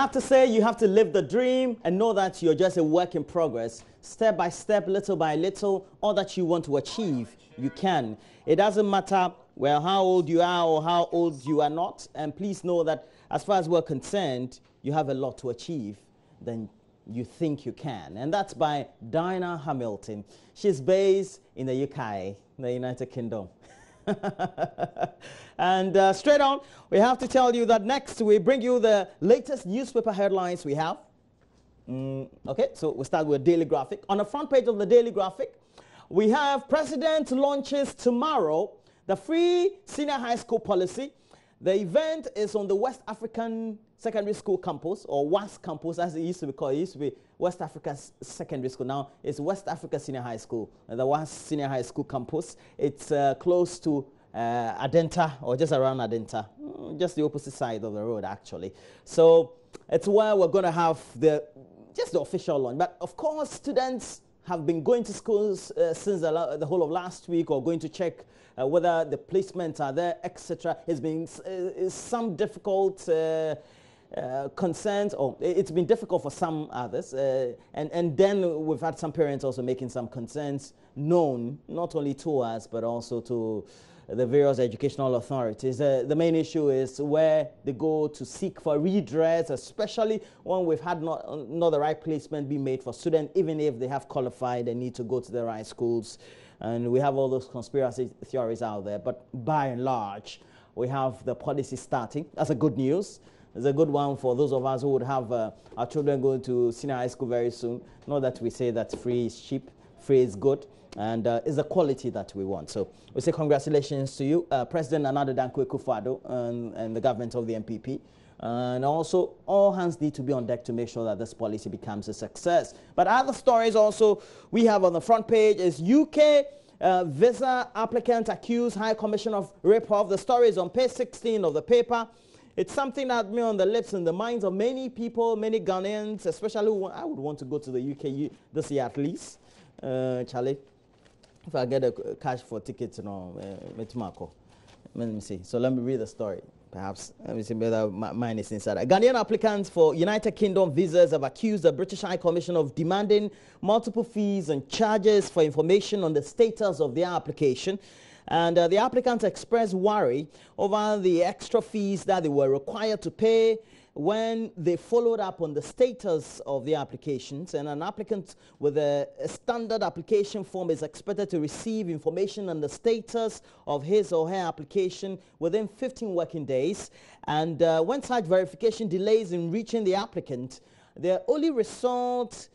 have to say you have to live the dream and know that you're just a work in progress. Step by step, little by little, all that you want to achieve, you can. It doesn't matter, well, how old you are or how old you are not. And please know that as far as we're concerned, you have a lot to achieve than you think you can. And that's by Diana Hamilton. She's based in the UK, the United Kingdom. And straight on, we have to tell you that next we bring you the latest newspaper headlines we have. Okay, so we start with Daily Graphic. On the front page of the Daily Graphic, we have President launches tomorrow the free senior high school policy. The event is on the West African Secondary School campus, or WAS campus as it used to be called. It used to be West Africa Secondary School. Now it's West Africa Senior High School, the WAS Senior High School campus. It's close to Adenta, or just around Adenta, just the opposite side of the road actually. So it's where we're going to have just the official launch. But of course, students have been going to schools since the whole of last week, or going to check whether the placements are there, etc. It's been some difficult concerns, or it's been difficult for some others, and then we've had some parents also making some concerns known, not only to us but also to the various educational authorities. The main issue is where they go to seek for redress, especially when we've had not the right placement be made for students, even if they have qualified and need to go to the right schools. And we have all those conspiracy theories out there, but by and large, we have the policy starting. That's a good news. It's a good one for those of us who would have our children going to senior high school very soon. Not that we say that free is cheap, free is good, and it's the quality that we want. So we say congratulations to you, President Nana Dankwa Akufo-Addo and the government of the MPP. And also, all hands need to be on deck to make sure that this policy becomes a success. But other stories also we have on the front page is UK visa applicant accused High Commission of rip-off. The story is on page 16 of the paper. It's something that me on the lips and the minds of many people, many Ghanaians, especially who I would want to go to the UK this year at least. Charlie, if I get a cash for tickets, you know, let me see. So let me read the story. Perhaps, let me see whether mine is inside. Ghanaian applicants for United Kingdom visas have accused the British High Commission of demanding multiple fees and charges for information on the status of their application. And the applicants expressed worry over the extra fees that they were required to pay when they followed up on the status of the applications. And an applicant with a standard application form is expected to receive information on the status of his or her application within 15 working days. And when such verification delays in reaching the applicant, their only resort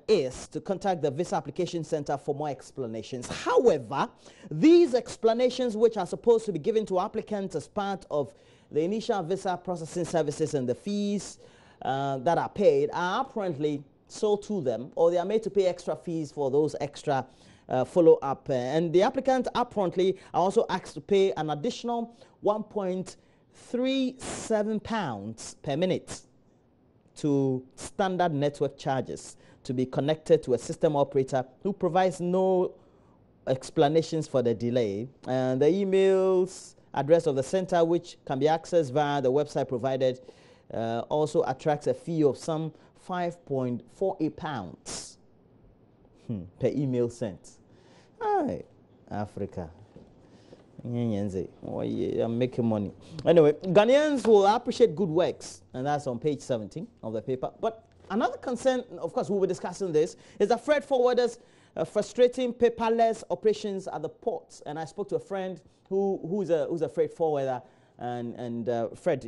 is to contact the Visa Application Center for more explanations. However, these explanations, which are supposed to be given to applicants as part of the initial visa processing services and the fees that are paid, are apparently sold to them, or they are made to pay extra fees for those extra follow-up. And the applicants apparently are also asked to pay an additional £1.37 per minute to standard network charges to be connected to a system operator who provides no explanations for the delay. And the emails address of the center, which can be accessed via the website provided, also attracts a fee of some £5.48 per email sent. Hi, Africa. I'm making money. Anyway, Ghanaians will appreciate good works, and that's on page 17 of the paper. But another concern, of course, we will be discussing this, is that freight forwarders frustrating paperless operations at the ports. And I spoke to a friend who's a freight forwarder, and Fred,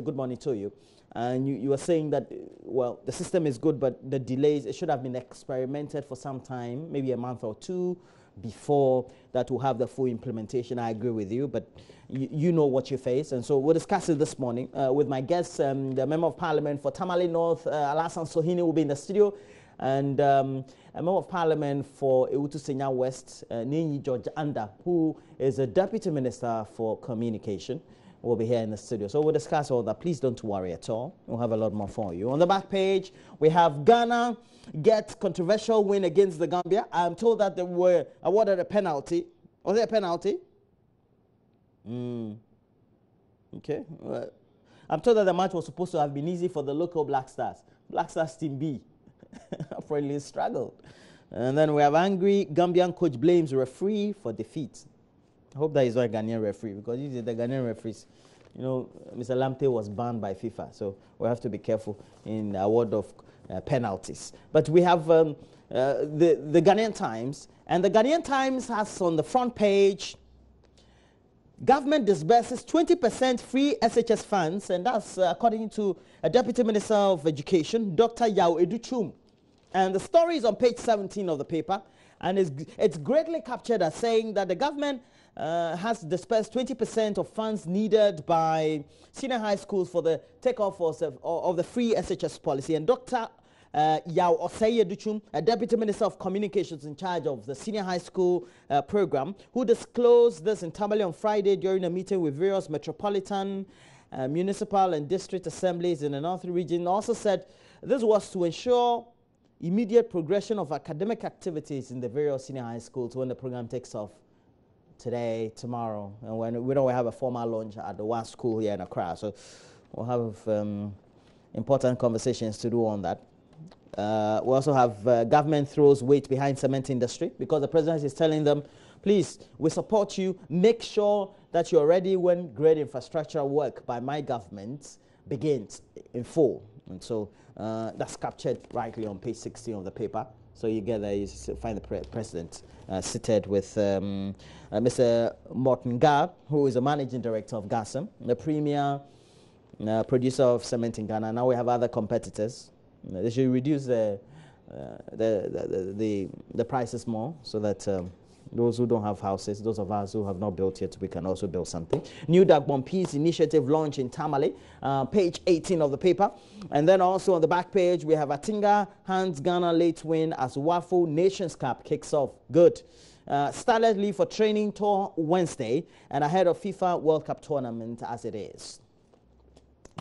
good morning to you. And you were saying that, well, the system is good, but the delays, it should have been experimented for some time, maybe a month or two, before that will have the full implementation. I agree with you, but you know what you face. And so we'll discuss it this morning with my guests. The Member of Parliament for Tamale North, Alasan Sohini, will be in the studio. And a Member of Parliament for Ewutu Senya West, Ninyi George Anda, who is a Deputy Minister for Communication, will be here in the studio. So we'll discuss all that. Please don't worry at all. We'll have a lot more for you. On the back page, we have Ghana gets controversial win against the Gambia. I'm told that they were awarded a penalty. Was it a penalty? Okay. I'm told that the match was supposed to have been easy for the local Black Stars. Black Stars Team B apparently struggled. And then we have angry Gambian coach blames referee for defeat. I hope that is not a Ghanaian referee, because usually the Ghanaian referees, you know, Mr. Lamte was banned by FIFA, so we have to be careful in the award of penalties. But we have the Ghanaian Times, and the Ghanaian Times has on the front page, government disburses 20% free SHS funds, and that's according to a Deputy Minister of Education, Dr. Yao Educhum. And the story is on page 17 of the paper, and it's greatly captured as saying that the government has dispersed 20% of funds needed by senior high schools for the takeoff of the free SHS policy. And Dr. Yao Osei Educhum, a Deputy Minister of Communications in charge of the senior high school program, who disclosed this in Tamale on Friday during a meeting with various metropolitan, municipal and district assemblies in the Northern region, also said this was to ensure immediate progression of academic activities in the various senior high schools when the program takes off today, tomorrow, and when we have a formal launch at the one school here in Accra. So we'll have important conversations to do on that. We also have government throws weight behind cement industry, because the president is telling them, please, we support you. Make sure that you're ready when great infrastructure work by my government begins in full. And so that's captured rightly on page 16 of the paper. So you get there, you find the president seated with Mr. Morton Gar, who is the managing director of GASM, the premier producer of cement in Ghana. Now we have other competitors. They should reduce the prices more, so that those who don't have houses, those of us who have not built yet, we can also build something. New Dagbon Peace Initiative launch in Tamale, page 18 of the paper. And then also on the back page, we have Atinga hands Ghana late win as Wafo Nations Cup kicks off. Good. Started leave for training tour Wednesday and ahead of FIFA World Cup tournament as it is.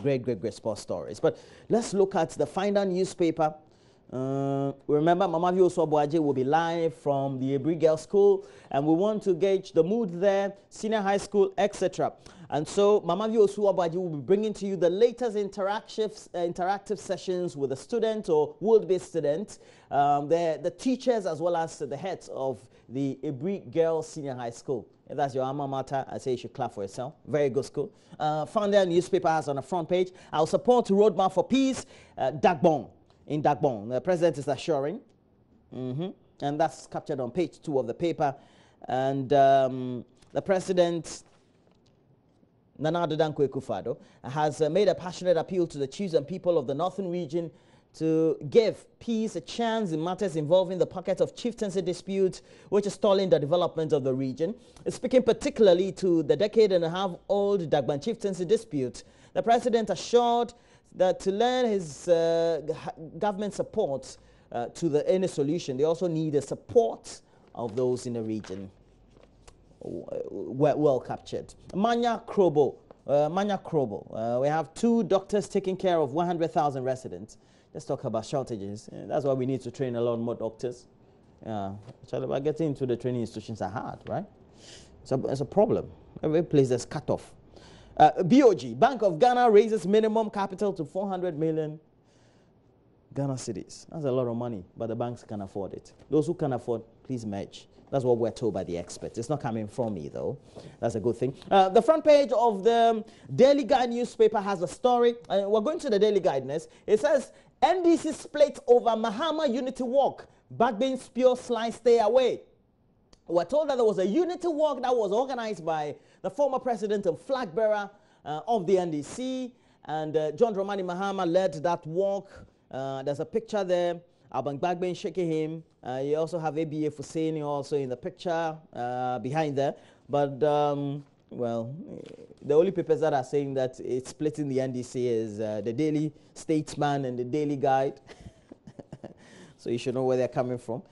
Great sports stories. But let's look at the Finder newspaper. Remember, Mama Vio Soboaje will be live from the Ebri Girls School, and we want to gauge the mood there, senior high school, etc. And so Mama Vio Soboaje will be bringing to you the latest interactive sessions with the students or will-be students, the teachers, as well as the heads of the Ebri Girls Senior High School. If that's your alma mater, I say you should clap for yourself. Very good school. Founder newspaper has on the front page, I'll support Roadmap for Peace, Dagbon. In Dagbon, the president is assuring, and that's captured on page 2 of the paper. And the president, Nana Addo Dankwa Akufo-Addo, has made a passionate appeal to the chiefs and people of the northern region to give peace a chance in matters involving the pocket of chieftaincy dispute, which is stalling the development of the region. Speaking particularly to the decade-and-a-half-old Dagban chieftaincy dispute, the president assured that to lend his government support to any solution, they also need the support of those in the region. Well captured. Manya Krobo. We have 2 doctors taking care of 100,000 residents. Let's talk about shortages. That's why we need to train a lot more doctors. But getting into the training institutions are hard, right? So it's a problem. Every place there's cut off. BOG, Bank of Ghana raises minimum capital to 400 million Ghana cedis. That's a lot of money, but the banks can afford it. Those who can afford, please merge. That's what we're told by the experts. It's not coming from me, though. That's a good thing. The front page of the Daily Guide newspaper has a story. We're going to the Daily Guide next. It says, NDC split over Mahama Unity Walk. Backbench spear slide stay away. We're told that there was a unity walk that was organized by the former president and flag bearer of the NDC, and John Dramani Mahama led that walk. There's a picture there, Abang Bagbin shaking him. You also have ABA Husseini also in the picture behind there. But, well, the only papers that are saying that it's splitting the NDC is the Daily Statesman and the Daily Guide. So you should know where they're coming from.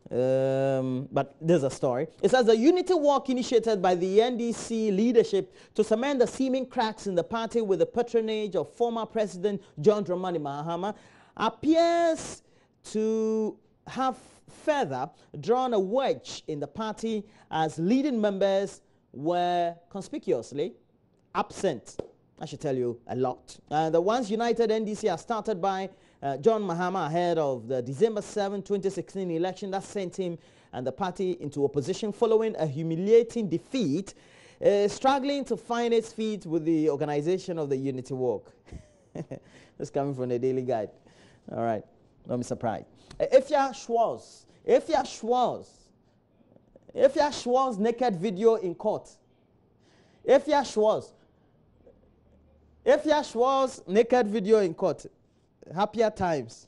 But there's a story. It says a unity walk initiated by the NDC leadership to cement the seeming cracks in the party with the patronage of former President John Dramani Mahama appears to have further drawn a wedge in the party as leading members were conspicuously absent I should tell you a lot. The Once United NDC are started by John Mahama ahead of the December 7, 2016 election that sent him and the party into opposition following a humiliating defeat, struggling to find its feet with the organization of the Unity Walk. This coming from the Daily Guide. All right, don't be surprised. Ifya Schwarz naked video in court. Ifya Schwarz naked video in court. Happier times.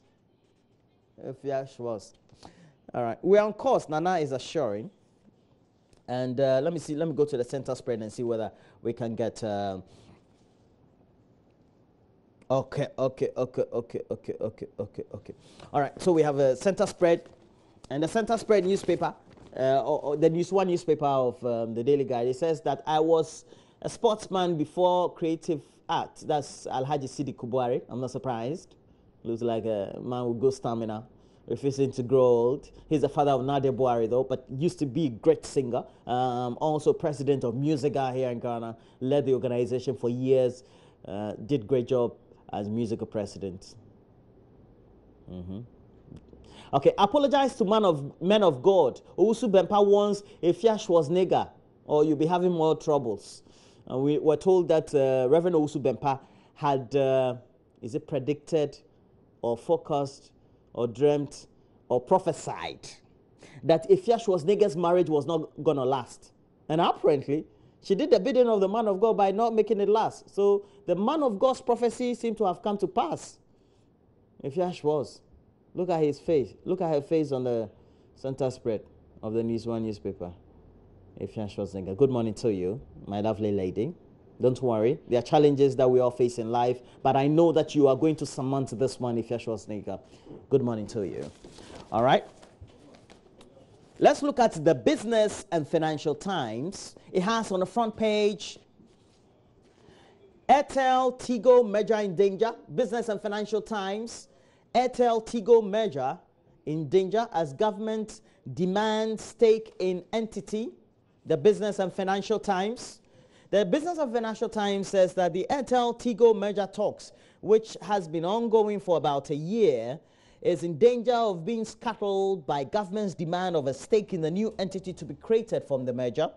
Ifya Schwarz. All right, we're on course. Nana is assuring. And let me go to the center spread and see whether we can get... Okay. All right, so we have a center spread. And the center spread newspaper, or the one newspaper of the Daily Guide, it says that I was a sportsman before creative art. That's Alhaji Sidi Kubwari. I'm not surprised. Looks like a man with good stamina, refusing to grow old. He's the father of Nadia Buhari, though, but used to be a great singer. Also president of Musica here in Ghana, led the organization for years, did great job as musical president. Okay, apologize to men of God. Owusu Bempa warns Ifya Schwarzenegger, or you'll be having more troubles. We were told that Reverend Owusu Bempa had, is it predicted or forecast or dreamt or prophesied that Ifya Schwarzenegger's marriage was not going to last. And apparently, she did the bidding of the man of God by not making it last. So the man of God's prophecy seemed to have come to pass. Ifya Schwarz. Look at his face. Look at her face on the center spread of the One newspaper. Ifya Schwarzenegger. Good morning to you, my lovely lady. Don't worry. There are challenges that we all face in life, but I know that you are going to surmount this one, Ifya Schwarzenegger. Good morning to you. All right. Let's look at the Business and Financial Times. It has on the front page, Airtel Tigo merger in danger. Business and Financial Times. Airtel Tigo merger in danger as government demands stake in entity. The Business and Financial Times. The Business and Financial Times says that the Airtel Tigo merger talks, which has been ongoing for about a year, is in danger of being scuttled by government's demand of a stake in the new entity to be created from the merger.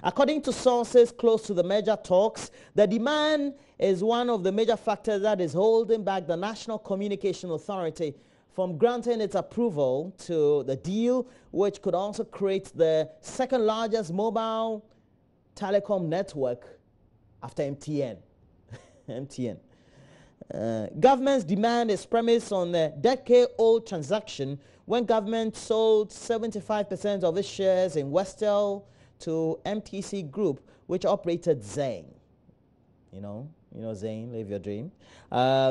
According to sources close to the merger talks, the demand is one of the major factors that is holding back the National Communication Authority from granting its approval to the deal, which could also create the second largest mobile telecom network after MTN. MTN. Government's demand is premised on a decade-old transaction when government sold 75% of its shares in Westel to MTC Group, which operated Zain. You know Zain, live your dream.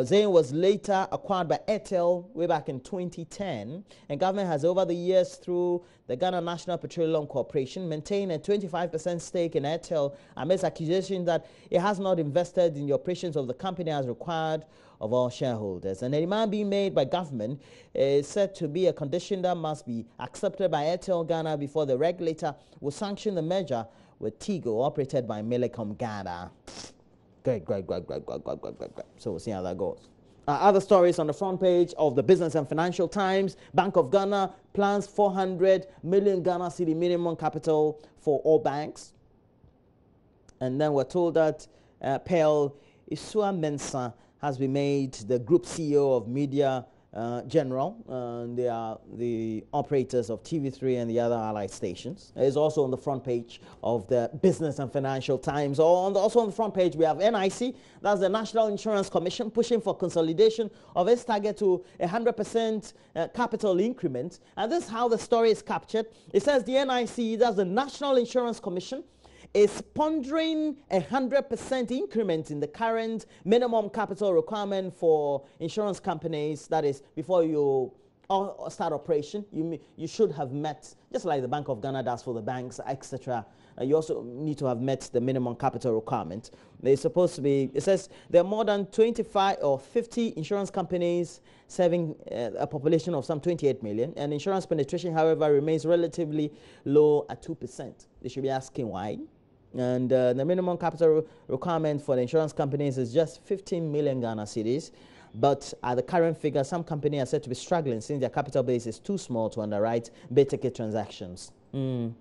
Zain was later acquired by Airtel way back in 2010, and government has over the years through the Ghana National Petroleum Corporation maintained a 25% stake in Airtel amidst accusations that it has not invested in the operations of the company as required of all shareholders. And the demand being made by government is said to be a condition that must be accepted by Airtel Ghana before the regulator will sanction the merger with Tigo operated by Millicom Ghana. Great. So we'll see how that goes. Other stories on the front page of the Business and Financial Times. Bank of Ghana plans 400 million Ghana cedi minimum capital for all banks. And then we're told that Pearl Isua Mensah has been made the Group CEO of Media General. They are the operators of TV3 and the other allied stations. It's also on the front page of the Business and Financial Times. Also on the front page, we have NIC, that's the National Insurance Commission, pushing for consolidation of its target to 100% capital increment. And this is how the story is captured. It says the NIC, that's the National Insurance Commission, is pondering 100% increment in the current minimum capital requirement for insurance companies. That is, before you start operation, you should have met, just like the Bank of Ghana does for the banks, etc. You also need to have met the minimum capital requirement. They're supposed to be, it says there are more than 25 or 50 insurance companies serving a population of some 28 million, and insurance penetration, however, remains relatively low at 2%. They should be asking why. And the minimum capital requirement for the insurance companies is just 15 million Ghana cedis. But at the current figure, some companies are said to be struggling since their capital base is too small to underwrite big-ticket transactions. You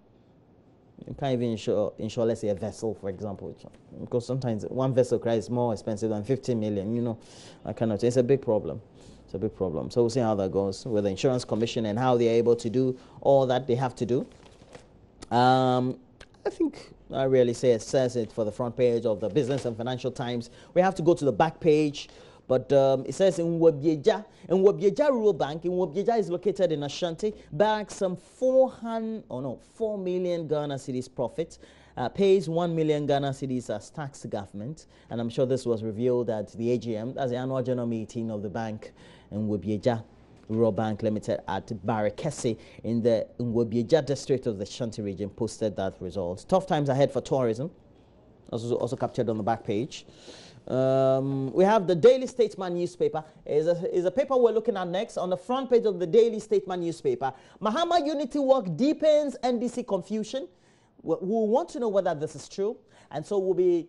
can't even insure, let's say, a vessel, for example, because sometimes one vessel is more expensive than 15 million, you know, that kind of thing. It's a big problem. It's a big problem. So we'll see how that goes with the insurance commission and how they're able to do all that they have to do. I think I really say it says it for the front page of the Business and Financial Times. We have to go to the back page. But it says in Wabieja Rural Bank, in Wabieja is located in Ashanti, bags some 4 million Ghana cedis profit, pays 1 million Ghana cedis as tax to government. And I'm sure this was revealed at the AGM, that's the annual general meeting of the bank in Wabieja Rural Bank Limited at Barakesi in the Wabieja district of the Ashanti region, posted that result. Tough times ahead for tourism, also captured on the back page. We have the Daily Statesman newspaper. Is a paper we're looking at next. On the front page of the Daily Statesman newspaper, Mahama Unity Walk deepens NDC confusion. We want to know whether this is true, and so we'll be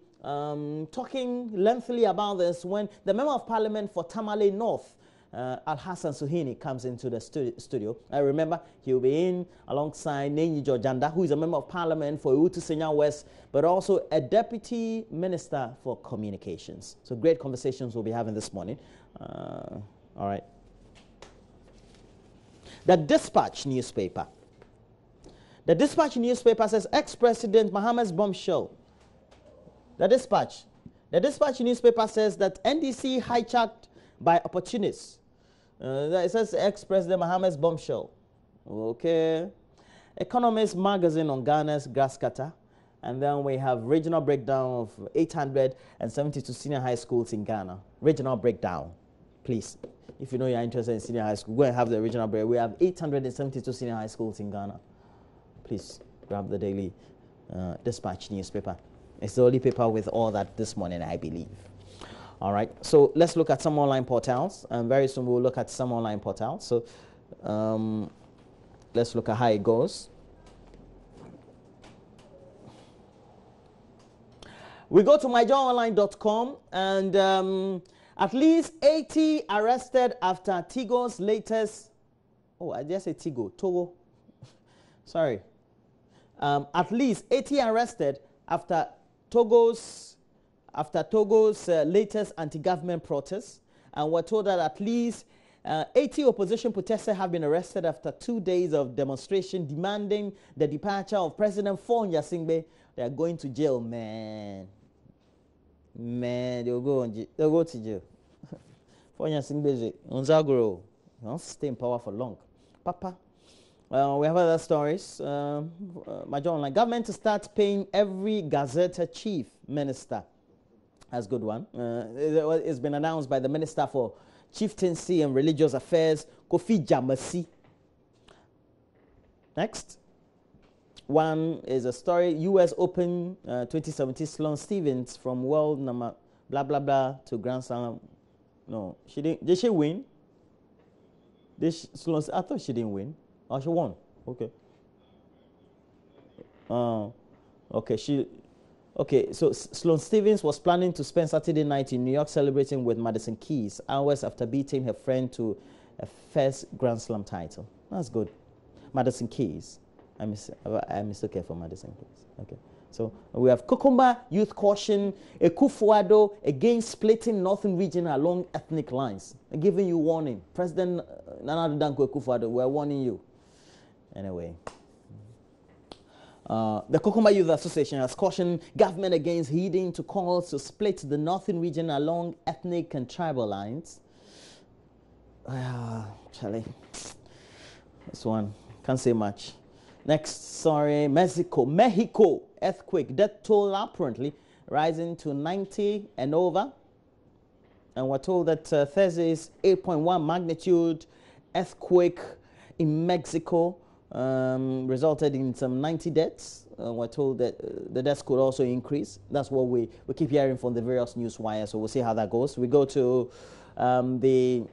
talking lengthily about this when the Member of Parliament for Tamale North, Al-Hassan Suhini, comes into the studio. I remember he'll be in alongside Nenyi Jojanda, who is a Member of Parliament for Utu Senya West, but also a Deputy Minister for Communications. So great conversations we'll be having this morning. All right. The Dispatch newspaper. The Dispatch newspaper says ex-President Mahama's bombshell. The Dispatch newspaper says that NDC hijacked by opportunists. It says ex-President Mahama's bombshell. Okay. Economist magazine on Ghana's grass cutter. And then we have regional breakdown of 872 senior high schools in Ghana. Regional breakdown. Please, if you know you're interested in senior high school, go and have the regional break. We have 872 senior high schools in Ghana. Please grab the Daily Dispatch newspaper. It's the only paper with all that this morning, I believe. All right, so let's look at some online portals, and very soon we'll look at some online portals. So let's look at how it goes. We go to myjoyonline.com, and at least 80 arrested after Tigo's latest, I just said Tigo, Togo, sorry. At least 80 arrested after Togo's latest anti-government protests, and we're told that at least 80 opposition protesters have been arrested after 2 days of demonstration demanding the departure of President Faure Gnassingbé. They are going to jail, man. They'll go to jail. Faure Gnassingbé, Unzagro, he wants to stay in power for long. Papa. We have other stories. Major Online. Government to start paying every Gazetteer chief minister. That's a good one. It's been announced by the Minister for Chieftaincy and Religious Affairs, Kofi Jamasi. Next one is a story. U.S. Open 2017 Sloane Stephens from world number blah blah blah to Grand Slam. No, she didn't. Did she win? I thought she didn't win. Oh, she won. Okay. Okay, so Sloane Stephens was planning to spend Saturday night in New York celebrating with Madison Keys, hours after beating her friend to a first Grand Slam title. That's good. Madison Keys. I mistook her for Madison Keys. Okay. So we have Kokumba Youth Caution, Ekufuado against splitting Northern region along ethnic lines. I'm giving you warning. President Nana Danko Ekufuado, we're warning you. Anyway. The Kokumba Youth Association has cautioned government against heeding to calls to split the Northern region along ethnic and tribal lines. Charlie, this one, can't say much. Next, sorry, Mexico earthquake death toll apparently rising to 90 and over. And we're told that Thursday's 8.1 magnitude earthquake in Mexico resulted in some 90 deaths. We're told that the deaths could also increase. That's what we keep hearing from the various news wires, so we'll see how that goes. We go to the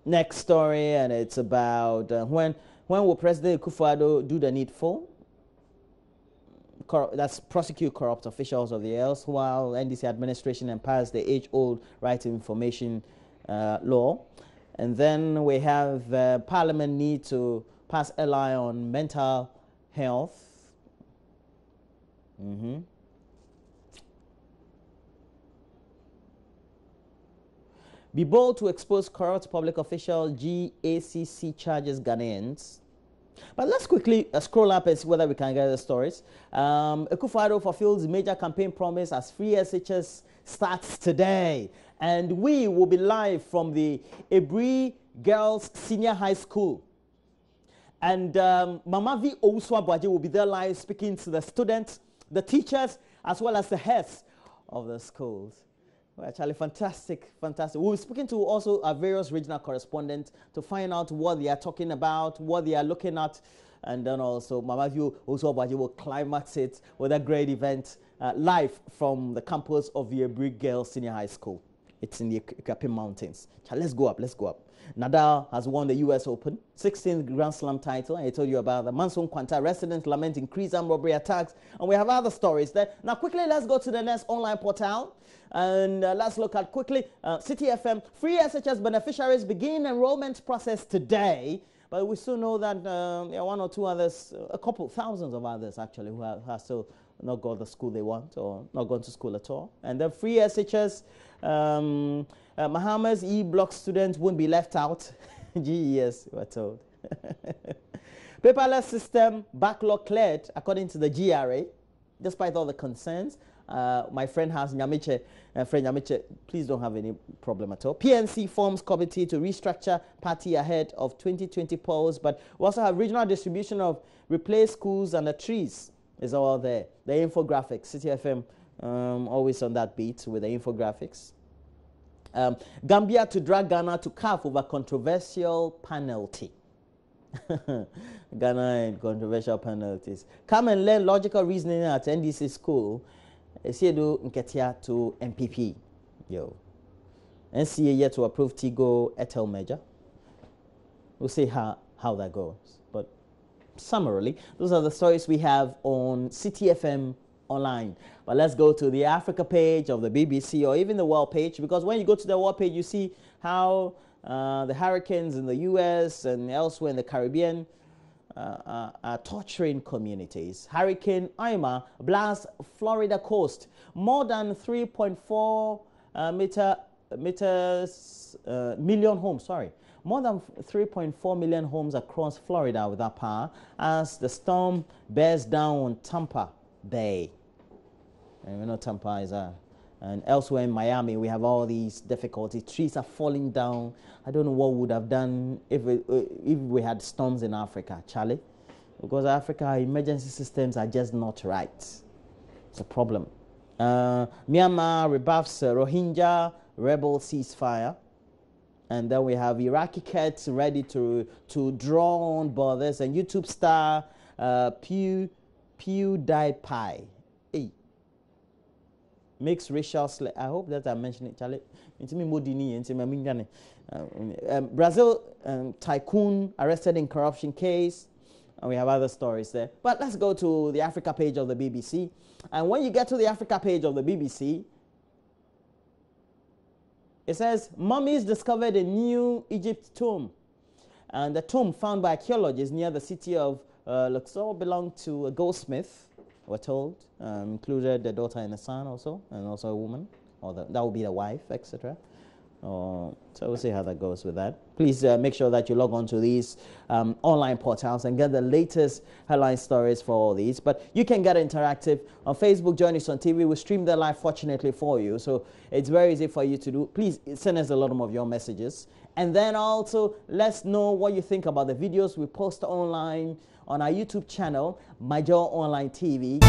next story, and it's about when will President Akufo-Addo do the needful? that's prosecute corrupt officials of the erstwhile NDC administration and pass the age-old right to information law. And then we have Parliament need to pass LI on mental health. Be bold to expose corrupt public official, GACC charges Ghanaians. But let's quickly scroll up and see whether we can get the stories. Akufo-Addo fulfills major campaign promise as free SHS starts today. And we will be live from the Ebri Girls Senior High School. And Mama V. Owusu-Abuaje will be there live speaking to the students, the teachers, as well as the heads of the schools. Well, actually, fantastic, fantastic. We'll be speaking to also our various regional correspondents to find out what they are talking about, what they are looking at, and then also Mama View Owusu-Abuaje will climax it with a great event live from the campus of the Ebri Girls Senior High School. It's in the Ikapi Mountains. Let's go up, let's go up. Nadal has won the US Open, 16th Grand Slam title. I told you about the Manson Quanta residents lament increased armed robbery attacks. And we have other stories there. Now, quickly, let's go to the next online portal. And let's look at quickly City FM. Free SHS beneficiaries begin enrollment process today. But we still know that one or two others, a couple, thousands of others actually, who have still not got the school they want or not gone to school at all. And the free SHS, Bahamas E-Block students won't be left out. GES, we're told. Paperless system backlog cleared according to the GRA, despite all the concerns. My friend has Nyamiche, friend Nyamiche, please don't have any problem at all. PNC forms committee to restructure party ahead of 2020 polls, but we also have regional distribution of replaced schools and the trees is all there. The infographics, City FM, always on that beat with the infographics. Gambia to drag Ghana to CAF over controversial penalty. Ghana and controversial penalties. Come and learn logical reasoning at NDC school. Esiedu Nketia to MPP. Yo. NCA yet to approve Tigo Etel measure. We'll see how that goes. But summarily, those are the stories we have on City FM online. But let's go to the Africa page of the BBC or even the world page, because when you go to the world page, you see how the hurricanes in the US and elsewhere in the Caribbean are torturing communities. Hurricane Irma blasts Florida coast. More than 3.4 million homes, sorry. More than 3.4 million homes across Florida without power as the storm bears down on Tampa Bay. And we know Tampa is and elsewhere in Miami, we have all these difficulties. Trees are falling down. I don't know what we would have done if we had storms in Africa, Charlie. Because Africa emergency systems are just not right. It's a problem. Myanmar rebuffs Rohingya rebel ceasefire. And then we have Iraqi cats ready to draw on borders. And YouTube star PewDiePie. Hey. Makes racial slur. I hope that I mentioned it, Charlie. Brazil tycoon arrested in corruption case. And we have other stories there. But let's go to the Africa page of the BBC. And when you get to the Africa page of the BBC, it says, mummies discovered a new Egypt tomb. And the tomb found by archaeologists near the city of Luxor belonged to a goldsmith, we're told, included the daughter and the son also, and also a woman, or that would be the wife, etc. So we'll see how that goes with that. Please make sure that you log on to these online portals and get the latest headline stories for all these. But you can get interactive on Facebook, JoyNews on TV. We stream that live, fortunately, for you. So it's very easy for you to do. Please send us a lot of your messages. And then also, let's know what you think about the videos we post online on our YouTube channel, Major Online TV.